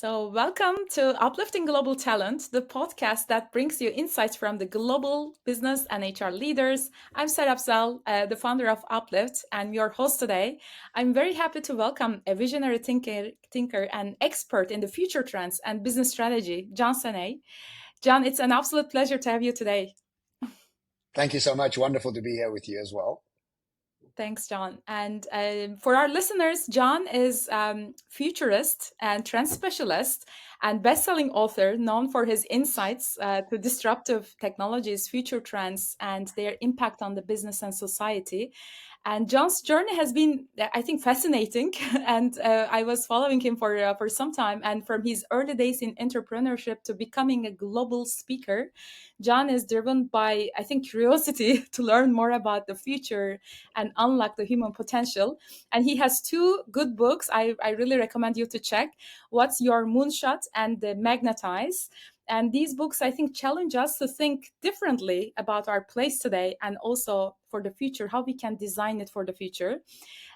So, welcome to Uplifting Global Talent, the podcast that brings you insights from the global business and HR leaders. I'm Serap Zel, the founder of Uplift, and your host today. I'm very happy to welcome a visionary thinker and expert in the future trends and business strategy, John Sanei. John, it's an absolute pleasure to have you today. Thank you so much. Wonderful to be here with you as well. Thanks, John. And for our listeners, John is futurist and trend specialist and best-selling author known for his insights to disruptive technologies, future trends, and their impact on the business and society. And John's journey has been, I think, fascinating. And I was following him for some time. And from his early days in entrepreneurship to becoming a global speaker, John is driven by, I think, curiosity to learn more about the future and unlock the human potential. And he has two good books I really recommend you to check. What's Your Moonshot and The Magnetize. And these books, I think, challenge us to think differently about our place today and also for the future, how we can design it for the future.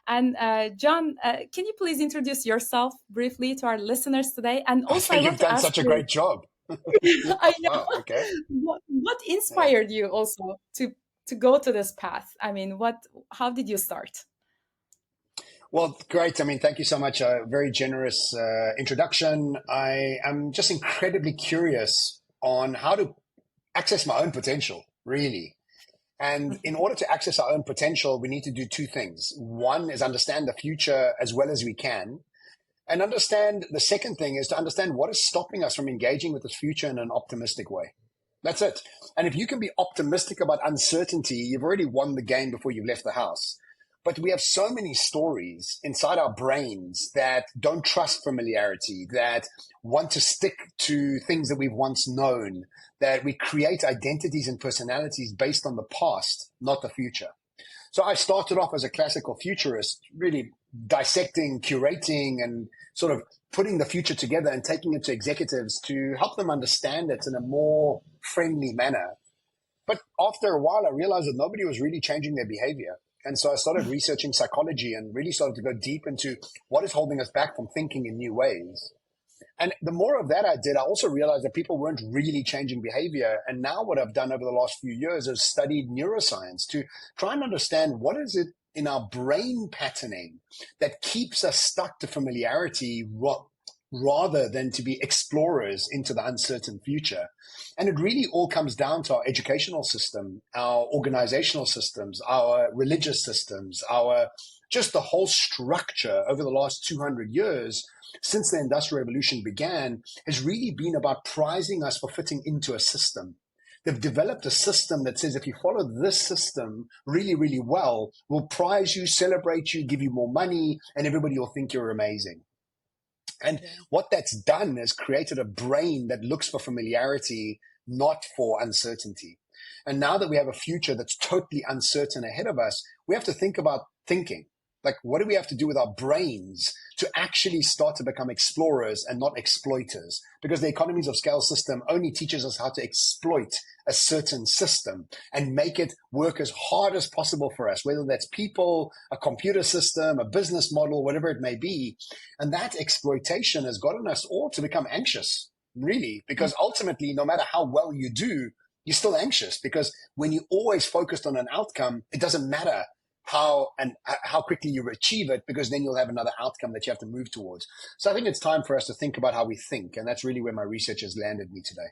And John, can you please introduce yourself briefly to our listeners today? And also, I want You've to done ask such a you, great job. I know, Wow, okay. what Yeah. inspired you also to go to this path? I mean, how did you start? Well, great. I mean, thank you so much. A very generous introduction. I am just incredibly curious on how to access my own potential, really. And in order to access our own potential, we need to do two things. One is understand the future as well as we can. And understand the second thing is to understand what is stopping us from engaging with this future in an optimistic way. That's it. And if you can be optimistic about uncertainty, you've already won the game before you've left the house. But we have so many stories inside our brains that don't trust familiarity, that want to stick to things that we've once known, that we create identities and personalities based on the past, not the future. So I started off as a classical futurist, really dissecting, curating, and sort of putting the future together and taking it to executives to help them understand it in a more friendly manner. But after a while, I realized that nobody was really changing their behavior. And so I started researching psychology and really started to go deep into what is holding us back from thinking in new ways. And the more of that I did, I also realized that people weren't really changing behavior. And now what I've done over the last few years is studied neuroscience to try and understand what is it in our brain patterning that keeps us stuck to familiarity rather than to be explorers into the uncertain future. And it really all comes down to our educational system, our organizational systems, our religious systems, our just the whole structure over the last 200 years since the Industrial Revolution began has really been about prizing us for fitting into a system. They've developed a system that says if you follow this system really, really well, we'll prize you, celebrate you, give you more money, and everybody will think you're amazing. And what that's done is created a brain that looks for familiarity, not for uncertainty. And now that we have a future that's totally uncertain ahead of us, we have to think about thinking. Like, what do we have to do with our brains to actually start to become explorers and not exploiters? Because the economies of scale system only teaches us how to exploit a certain system and make it work as hard as possible for us, whether that's people, a computer system, a business model, whatever it may be. And that exploitation has gotten us all to become anxious, really, because ultimately, no matter how well you do, you're still anxious because when you're always focused on an outcome, it doesn't matter how quickly you achieve it, because then you'll have another outcome that you have to move towards. So I think it's time for us to think about how we think. And that's really where my research has landed me today.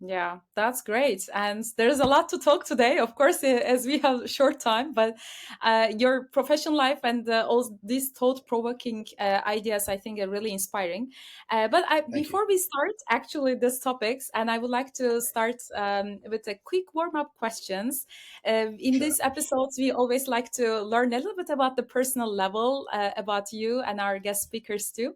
Yeah, that's great. And there's a lot to talk today, of course, as we have short time, but your professional life and all these thought-provoking ideas, I think, are really inspiring. But before we start actually these topics, and I would like to start with a quick warm-up questions. In these episodes, we always like to learn a little bit about the personal level, about you and our guest speakers too.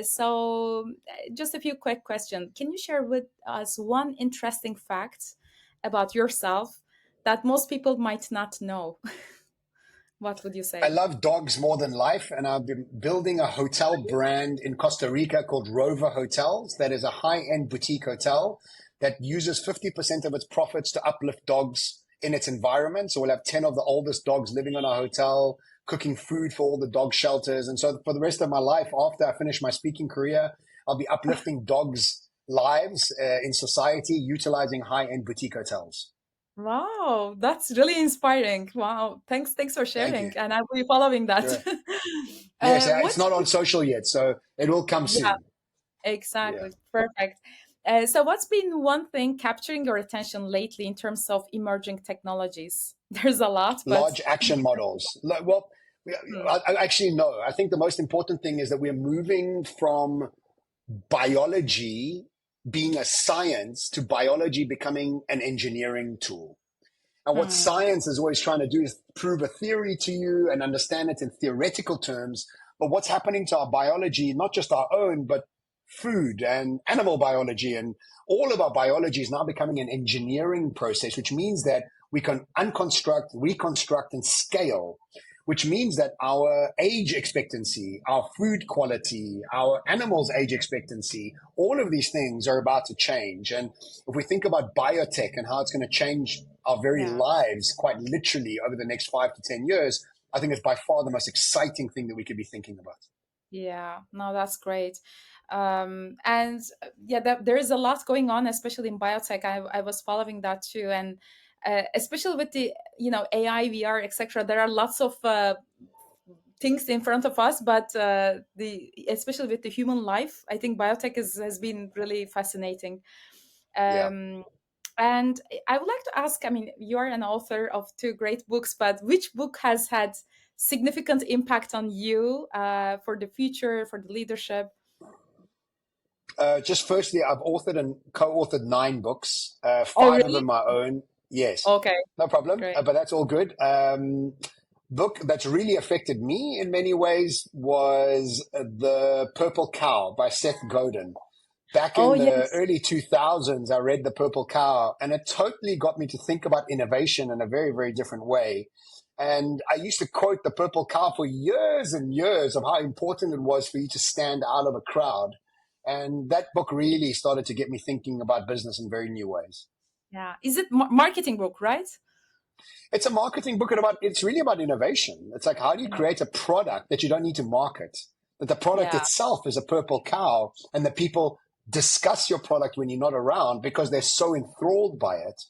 So just a few quick questions. Can you share with us one interesting fact about yourself that most people might not know? What would you say? I love dogs more than life, and I've been building a hotel brand in Costa Rica called Rover Hotels. That is a high-end boutique hotel that uses 50% of its profits to uplift dogs in its environment. So we'll have 10 of the oldest dogs living in our hotel, cooking food for all the dog shelters. And so for the rest of my life, after I finish my speaking career, I'll be uplifting dogs' lives in society, utilizing high-end boutique hotels. Wow, that's really inspiring. Wow, thanks for Thank you. sharing, and I will be following that. Sure. Yes, it's What's not on social yet, so it will come yeah, soon. Yeah. exactly, perfect. So, what's been one thing capturing your attention lately in terms of emerging technologies? There's a lot, but Large action models. Well, hmm, I actually no. I think the most important thing is that we're moving from biology being a science to biology becoming an engineering tool. And what hmm, science is always trying to do is prove a theory to you and understand it in theoretical terms. But what's happening to our biology, not just our own, but food and animal biology and all of our biology is now becoming an engineering process, which means that we can unconstruct, reconstruct, and scale, which means that our age expectancy, our food quality, our animals' age expectancy, all of these things are about to change. And if we think about biotech and how it's going to change our very yeah. lives quite literally over the next 5 to 10 years, I think it's by far the most exciting thing that we could be thinking about. Yeah, no, that's great. And yeah, there is a lot going on, especially in biotech. I was following that too, and especially with the AI, VR, etc. There are lots of things in front of us, but the especially with the human life, I think biotech has been really fascinating. Yeah. Um, and I would like to ask, I mean, you are an author of two great books, but which book has had significant impact on you for the future, for the leadership? Just firstly, I've authored and co-authored 9 books, Oh, five of really? them my own. Yes, Okay, no problem, great. but that's all good. Book that's really affected me in many ways was The Purple Cow by Seth Godin. Back Oh, in the yes. early 2000s, I read The Purple Cow, and it totally got me to think about innovation in a very, very different way. And I used to quote The Purple Cow for years and years of how important it was for you to stand out of a crowd. And that book really started to get me thinking about business in very new ways. Yeah. Is it marketing book, right? It's a marketing book about, it's really about innovation. It's like, how do you Yeah. create a product that you don't need to market? That the product Yeah. itself is a purple cow and the people discuss your product when you're not around because they're so enthralled by it.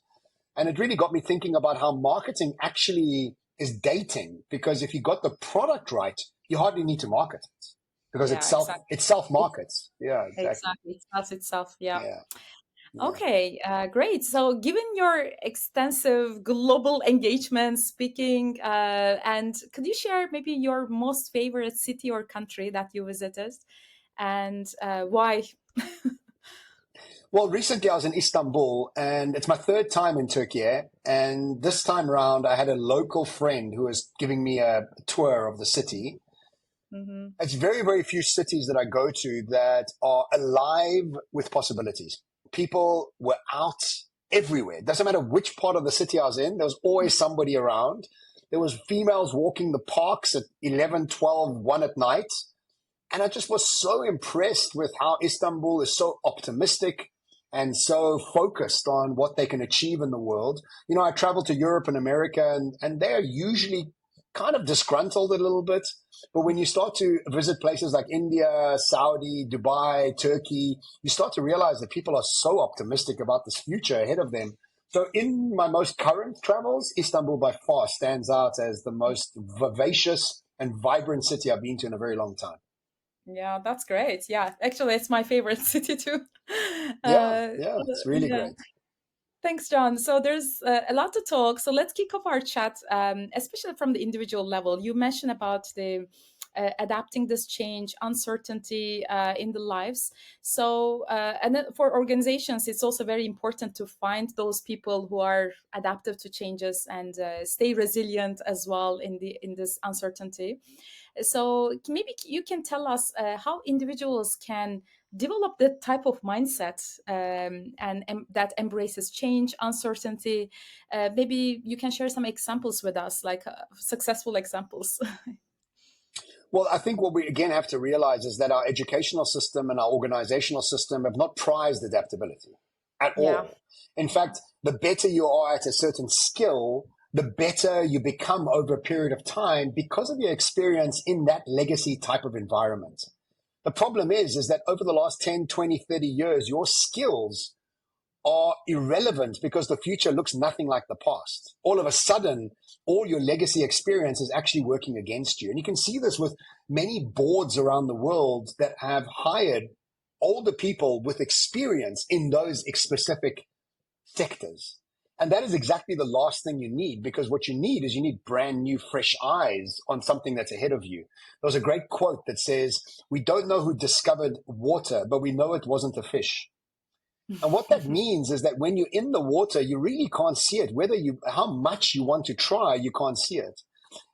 And it really got me thinking about how marketing actually is dating because if you got the product right, you hardly need to market it because Yeah, exactly. it self It, markets. Yeah, exactly. exactly. It does itself. Yeah. Yeah, yeah. Okay, great. So, given your extensive global engagement, speaking, and could you share maybe your most favorite city or country that you visited and why? Well, recently I was in Istanbul and it's my third time in Turkey. And this time around, I had a local friend who was giving me a tour of the city. Hmm. It's very, very few cities that I go to that are alive with possibilities. People were out everywhere. It doesn't matter which part of the city I was in, there was always somebody around. There was females walking the parks at 11, 12, 1 at night. And I just was so impressed with how Istanbul is so optimistic and so focused on what they can achieve in the world. You know, I travel to Europe and America, and they're usually kind of disgruntled a little bit. But when you start to visit places like India, Saudi, Dubai, Turkey, you start to realize that people are so optimistic about this future ahead of them. So, in my most current travels, Istanbul by far stands out as the most vivacious and vibrant city I've been to in a very long time. Yeah, that's great. Yeah, actually, it's my favorite city too. Yeah, yeah, it's really Yeah. great. Thanks, John. So there's a lot to talk. So let's kick off our chat, especially from the individual level. You mentioned about the adapting this change, uncertainty in the lives. So, and then for organizations, it's also very important to find those people who are adaptive to changes and stay resilient as well in this uncertainty. So maybe you can tell us how individuals can develop that type of mindset and that embraces change, uncertainty. Maybe you can share some examples with us, like successful examples. Well, I think what we again have to realize is that our educational system and our organizational system have not prized adaptability at Yeah, all. In fact, the better you are at a certain skill, the better you become over a period of time because of your experience in that legacy type of environment. The problem is that over the last 10, 20, 30 years, your skills are irrelevant because the future looks nothing like the past. All of a sudden, all your legacy experience is actually working against you. And you can see this with many boards around the world that have hired older people with experience in those specific sectors. And that is exactly the last thing you need, because what you need brand new, fresh eyes on something that's ahead of you. There's a great quote that says, "We don't know who discovered water, but we know it wasn't a fish." And what that means is that when you're in the water, you really can't see it. How much you want to try, you can't see it.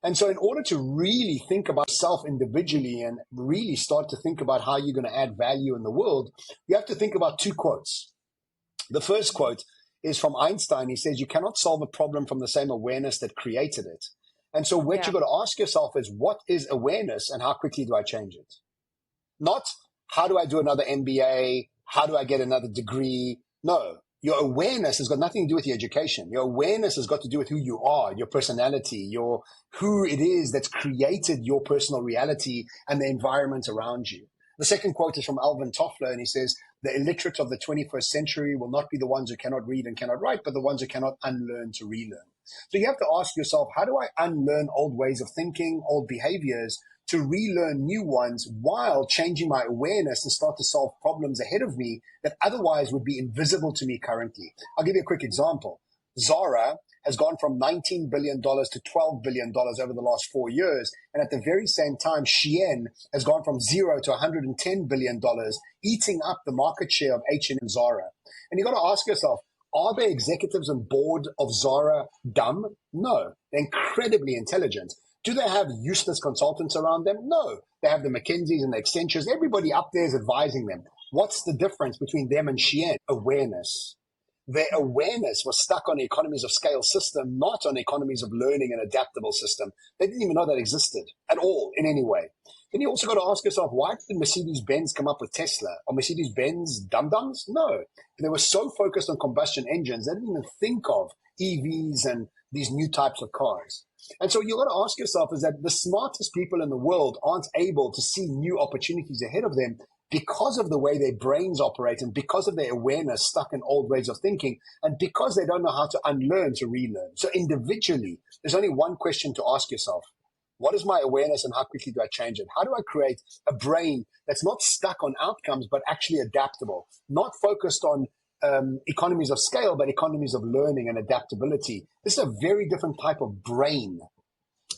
And so in order to really think about self individually and really start to think about how you're going to add value in the world, you have to think about two quotes. The first quote is from Einstein. He says, "You cannot solve a problem from the same awareness that created it." And so what Yeah. you've got to ask yourself is, what is awareness and how quickly do I change it? Not how do I do another MBA? How do I get another degree? No, your awareness has got nothing to do with your education. Your awareness has got to do with who you are, your personality, who it is that's created your personal reality and the environment around you. The second quote is from Alvin Toffler, and he says, "The illiterate of the 21st century will not be the ones who cannot read and cannot write, but the ones who cannot unlearn to relearn." So you have to ask yourself, how do I unlearn old ways of thinking, old behaviors, to relearn new ones while changing my awareness and start to solve problems ahead of me that otherwise would be invisible to me currently? I'll give you a quick example. Zara has gone from $19 billion to $12 billion over the last 4 years. And at the very same time, Shein has gone from zero to $110 billion, eating up the market share of H&M and Zara. And you've got to ask yourself, are the executives on board of Zara dumb? No, they're incredibly intelligent. Do they have useless consultants around them? No. They have the McKinseys and the Accentures. Everybody up there is advising them. What's the difference between them and Shein? Awareness. Their awareness was stuck on the economies of scale system, not on economies of learning and adaptable system. They didn't even know that existed at all in any way. Then you also got to ask yourself, why did Mercedes-Benz come up with Tesla? Are Mercedes-Benz dum-dums? No. They were so focused on combustion engines, they didn't even think of EVs and these new types of cars. And so you got to ask yourself is that the smartest people in the world aren't able to see new opportunities ahead of them because of the way their brains operate and because of their awareness stuck in old ways of thinking and because they don't know how to unlearn to relearn. So individually, there's only one question to ask yourself. What is my awareness and how quickly do I change it? How do I create a brain that's not stuck on outcomes, but actually adaptable, not focused on economies of scale, but economies of learning and adaptability? This is a very different type of brain.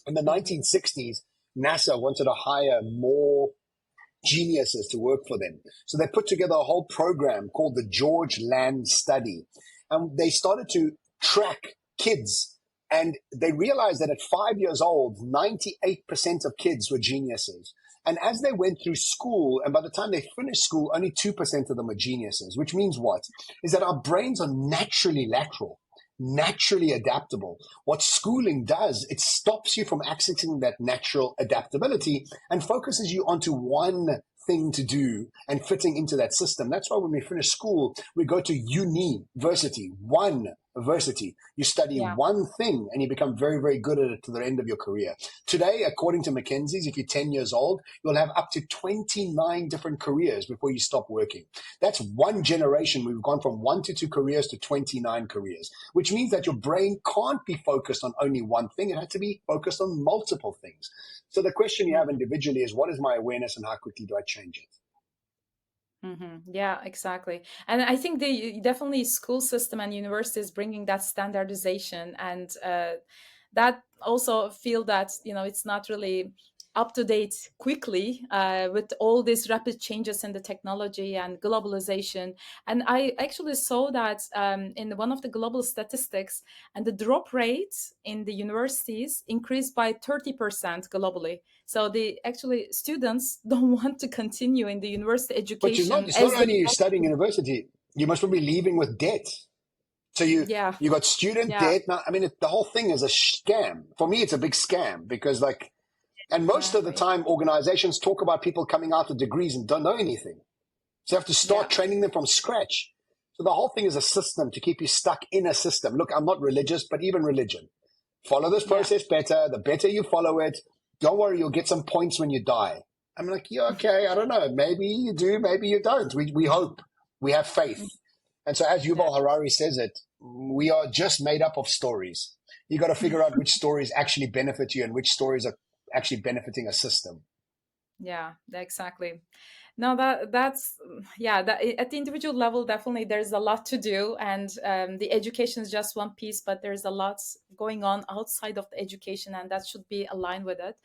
In the 1960s, NASA wanted to hire more geniuses to work for them. So they put together a whole program called the George Land Study. And they started to track kids. And they realized that at 5 years old, 98% of kids were geniuses. And as they went through school, and by the time they finished school, only 2% of them were geniuses, which means what? Is that our brains are naturally lateral, naturally adaptable. What schooling does, it stops you from accessing that natural adaptability and focuses you onto one thing to do and fitting into that system. That's why when we finish school, we go to university, one university. You study one thing and you become very, very good at it to the end of your career. Today, according to McKinsey's, if you're 10 years old, you'll have up to 29 different careers before you stop working. That's one generation. We've gone from 1 to 2 careers to 29 careers, which means that your brain can't be focused on only one thing. It has to be focused on multiple things. So the question you have individually is, what is my awareness and how quickly do I change it? Yeah, exactly. And I think the definitely school system and universities bringing that standardization and that also feel that, it's not really up to date quickly with all these rapid changes in the technology and globalization. And I actually saw that in one of the global statistics, and the drop rate in the universities increased by 30% globally. So the actually students don't want to continue in the university But education it's not as they only you studying university, you must be leaving with debt. So you got student debt. Now, I mean, the whole thing is a scam. For me, it's a big scam because and most of the time organizations talk about people coming out with degrees and don't know anything. So you have to start training them from scratch. So the whole thing is a system to keep you stuck in a system. Look, I'm not religious, but even religion. Follow this process better. The better you follow it, don't worry, you'll get some points when you die. I'm like, yeah, okay, I don't know. Maybe you do, maybe you don't. We hope. We have faith. And so, as Yeah. Yuval Harari says it, we are just made up of stories. You got to figure out which stories actually benefit you and which stories are actually benefiting a system. Yeah, exactly. No, that's yeah. That at the individual level, definitely, there's a lot to do, and the education is just one piece, but there's a lot going on outside of the education, and that should be aligned with it.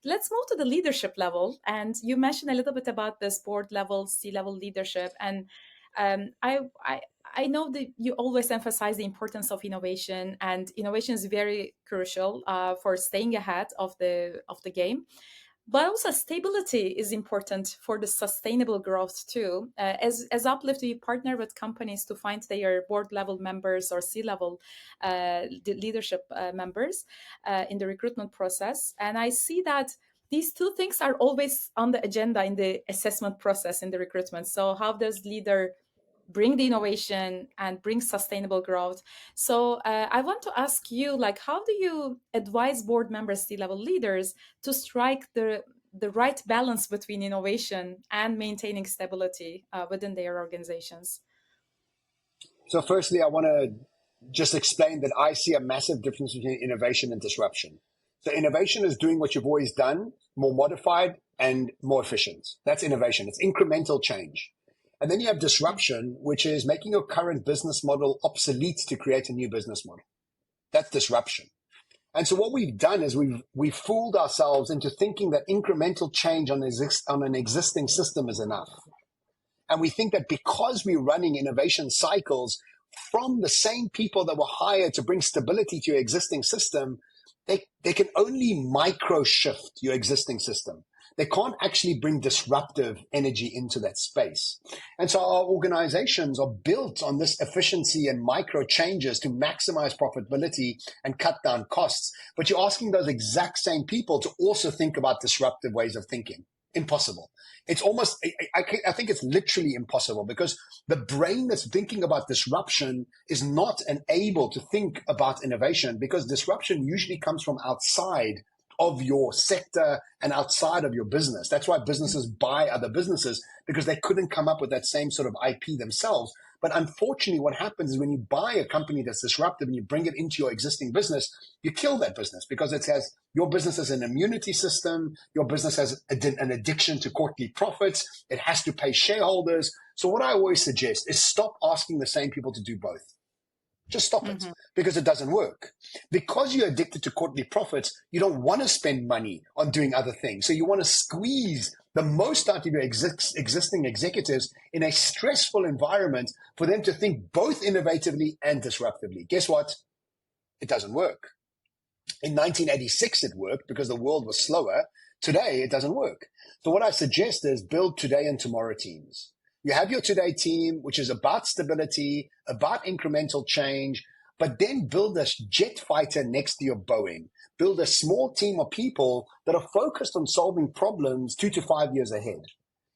Let's move to the leadership level, and you mentioned a little bit about this board level, C-level leadership, and I know that you always emphasize the importance of innovation, and innovation is very crucial for staying ahead of the game, but also stability is important for the sustainable growth too. As Uplift, we partner with companies to find their board level members or C-level leadership members in the recruitment process, and I see that these two things are always on the agenda in the assessment process in the recruitment. So how does leader bring the innovation and bring sustainable growth? So I want to ask you, like, how do you advise board members, C-level leaders, to strike the right balance between innovation and maintaining stability within their organizations? So, firstly, I want to just explain that I see a massive difference between innovation and disruption. So, innovation is doing what you've always done, more modified and more efficient. That's innovation. It's incremental change. And then you have disruption, which is making your current business model obsolete to create a new business model. That's disruption. And so what we've done is we've fooled ourselves into thinking that incremental change on an existing system is enough. And we think that because we're running innovation cycles from the same people that were hired to bring stability to your existing system, they can only micro shift your existing system. They can't actually bring disruptive energy into that space. And so our organizations are built on this efficiency and micro changes to maximize profitability and cut down costs. But you're asking those exact same people to also think about disruptive ways of thinking. Impossible. It's almost, I think it's literally impossible, because the brain that's thinking about disruption is not able to think about innovation, because disruption usually comes from outside of your sector and outside of your business. That's why businesses buy other businesses, because they couldn't come up with that same sort of IP themselves. But unfortunately, what happens is when you buy a company that's disruptive and you bring it into your existing business, you kill that business, because it has your business has an immunity system. Your business has an addiction to quarterly profits. It has to pay shareholders. So what I always suggest is stop asking the same people to do both. Just stop it, Mm-hmm. because it doesn't work. Because you're addicted to quarterly profits, you don't want to spend money on doing other things. So you want to squeeze the most out of your existing executives in a stressful environment for them to think both innovatively and disruptively. Guess what? It doesn't work. In 1986, it worked because the world was slower. Today, it doesn't work. So what I suggest is build today and tomorrow teams. You have your today team, which is about stability, about incremental change, but then build a jet fighter next to your Boeing. Build a small team of people that are focused on solving problems 2 to 5 years ahead.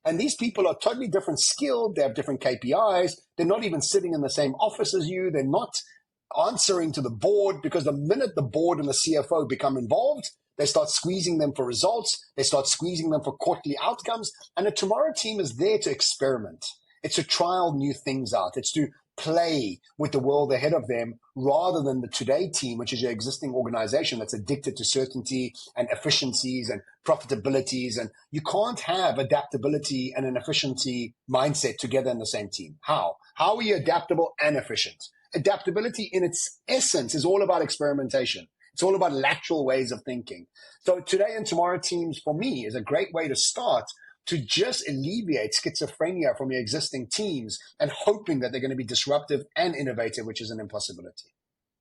And these people are totally different skilled. They have different KPIs. They're not even sitting in the same office as you. They're not answering to the board, because the minute the board and the CFO become involved, they start squeezing them for results. They start squeezing them for quarterly outcomes. And the tomorrow team is there to experiment. It's to trial new things out. It's to play with the world ahead of them, rather than the today team, which is your existing organization that's addicted to certainty and efficiencies and profitabilities. And you can't have adaptability and an efficiency mindset together in the same team. How? How are you adaptable and efficient? Adaptability in its essence is all about experimentation. It's all about lateral ways of thinking. So today and tomorrow teams, for me, is a great way to start, to just alleviate schizophrenia from your existing teams and hoping that they're going to be disruptive and innovative, which is an impossibility.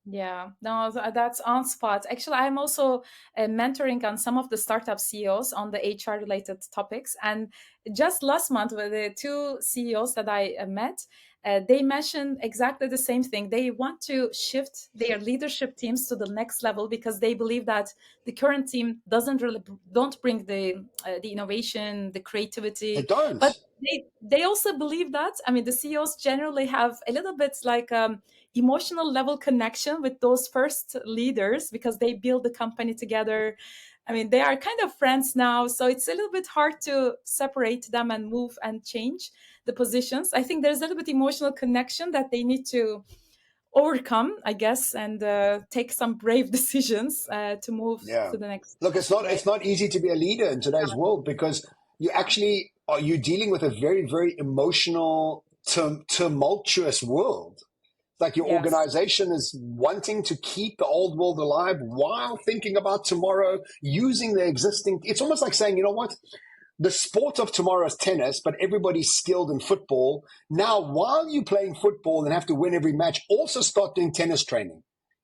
Yeah, no, that's on spot. Actually, I'm also mentoring on some of the startup CEOs on the HR related topics. And just last month, with the two CEOs that I met, they mentioned exactly the same thing. They want to shift their leadership teams to the next level, because they believe that the current team don't bring the innovation, the They creativity, don't. but they also believe that, I mean, the CEOs generally have a little bit like emotional level connection with those first leaders because they build the company together. I mean, they are kind of friends now, so it's a little bit hard to separate them and move and change the positions. I think there's a little bit emotional connection that they need to overcome, I guess, and take some brave decisions to move Yeah. to the next Look, way. it's not easy to be a leader in today's world because you actually are you dealing with a very, very emotional, tumultuous world. Like your Yes. organization is wanting to keep the old world alive while thinking about tomorrow, using the existing. It's almost like saying, you know what? The sport of tomorrow is tennis, but everybody's skilled in football. Now, while you're playing football and have to win every match, also start doing tennis training.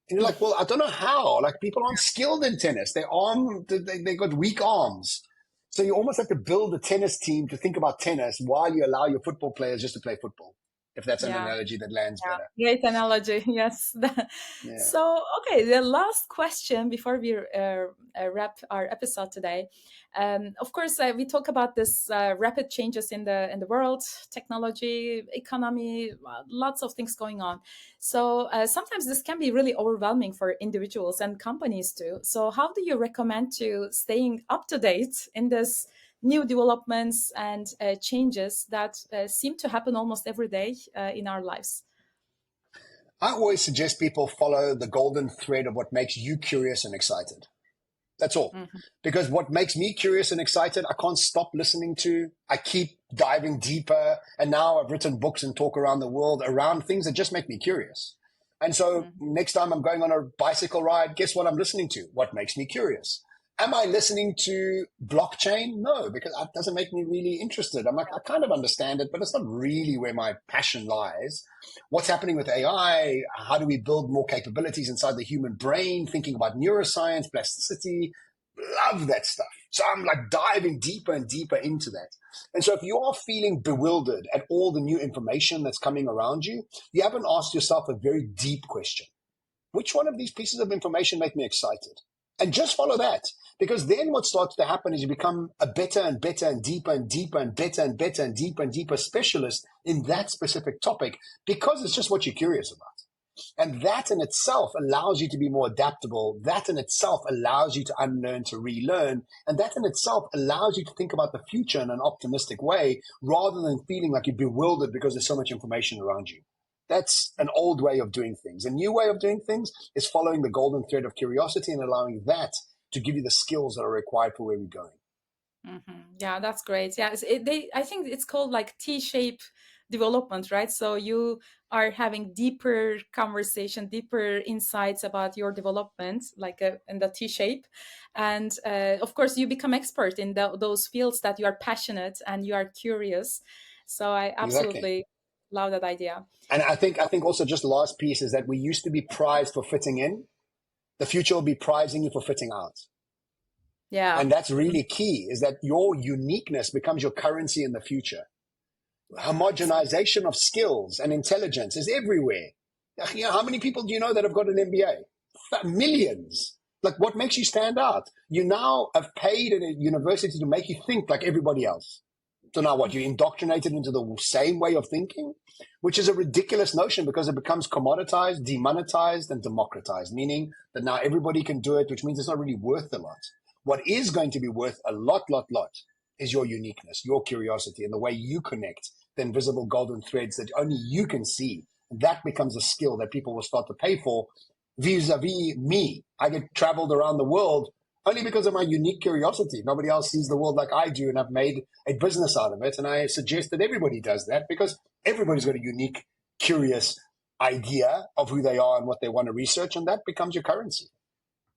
And you're like, well, I don't know how. Like, people aren't skilled in tennis. They got weak arms. So you almost have to build a tennis team to think about tennis while you allow your football players just to play football, if that's an Yeah. analogy that lands better. Yeah, great analogy. Yes. Yeah. So, okay, the last question before we wrap our episode today. Of course, we talk about this rapid changes in the world, technology, economy, lots of things going on. So sometimes this can be really overwhelming for individuals and companies too. So, how do you recommend to staying up to date in this new developments and changes that seem to happen almost every day in our lives? I always suggest people follow the golden thread of what makes you curious and excited. That's all. Mhm. Because what makes me curious and excited, I can't stop listening to. I keep diving deeper. And now I've written books and talk around the world around things that just make me curious. And so Mhm. next time I'm going on a bicycle ride, guess what I'm listening to? What makes me curious? Am I listening to blockchain? No, because that doesn't make me really interested. I'm like, I kind of understand it, but it's not really where my passion lies. What's happening with AI? How do we build more capabilities inside the human brain? Thinking about neuroscience, plasticity, love that stuff. So I'm like diving deeper and deeper into that. And so if you are feeling bewildered at all the new information that's coming around you, you haven't asked yourself a very deep question. Which one of these pieces of information make me excited? And just follow that. Because then what starts to happen is you become a better and better and deeper and deeper and better and better and deeper and deeper specialist in that specific topic because it's just what you're curious about. And that in itself allows you to be more adaptable. That in itself allows you to unlearn, to relearn. And that in itself allows you to think about the future in an optimistic way rather than feeling like you're bewildered because there's so much information around you. That's an old way of doing things. A new way of doing things is following the golden thread of curiosity and allowing that to give you the skills that are required for where we're going. Yeah, that's great. Yeah, I think it's called like T-shape development, right? So you are having deeper conversation, deeper insights about your development, like in the T-shape, and of course you become expert in those fields that you are passionate and you are curious. So I Exactly. absolutely love that idea. And I think also just the last piece is that we used to be prized for fitting in. The future will be prizing you for fitting out. Yeah. And that's really key is that your uniqueness becomes your currency in the future. Homogenization of skills and intelligence is everywhere. You know, how many people do you know that have got an MBA? Millions. Like, what makes you stand out? You now have paid at a university to make you think like everybody else. So now what? You're indoctrinated into the same way of thinking, which is a ridiculous notion because it becomes commoditized, demonetized, and democratized, meaning that now everybody can do it, which means it's not really worth a lot. What is going to be worth a lot is your uniqueness, your curiosity, and the way you connect the invisible golden threads that only you can see. That becomes a skill that people will start to pay for vis-a-vis me. I get traveled around the world only because of my unique curiosity. Nobody else sees the world like I do, and I've made a business out of it. And I suggest that everybody does that because everybody's got a unique, curious idea of who they are and what they want to research, and that becomes your currency.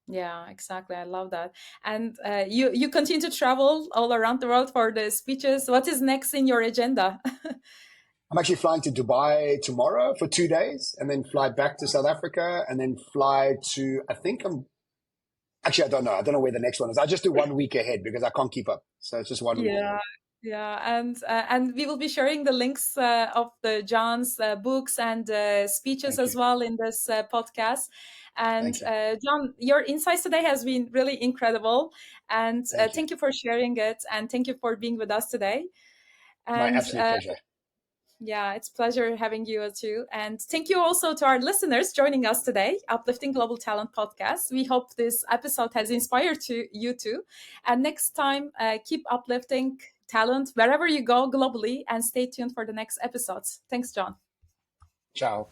Yeah, exactly. I love that. And you continue to travel all around the world for the speeches. What is next in your agenda? I'm actually flying to Dubai tomorrow for 2 days and then fly back to South Africa and then fly to, I don't know. I don't know where the next one is. I just do 1 week ahead because I can't keep up. So it's just 1 week Yeah, ahead. yeah, and we will be sharing the links of the John's books and speeches Thank as you. well in this podcast. And Thank you. John, your insights today has been really incredible, and Thank you. thank you for sharing it, and thank you for being with us today. My And absolute pleasure. Yeah, it's a pleasure having you too. And thank you also to our listeners joining us today, Uplifting Global Talent Podcast. We hope this episode has inspired to you too. And next time, keep uplifting talent wherever you go globally and stay tuned for the next episodes. Thanks, John. Ciao.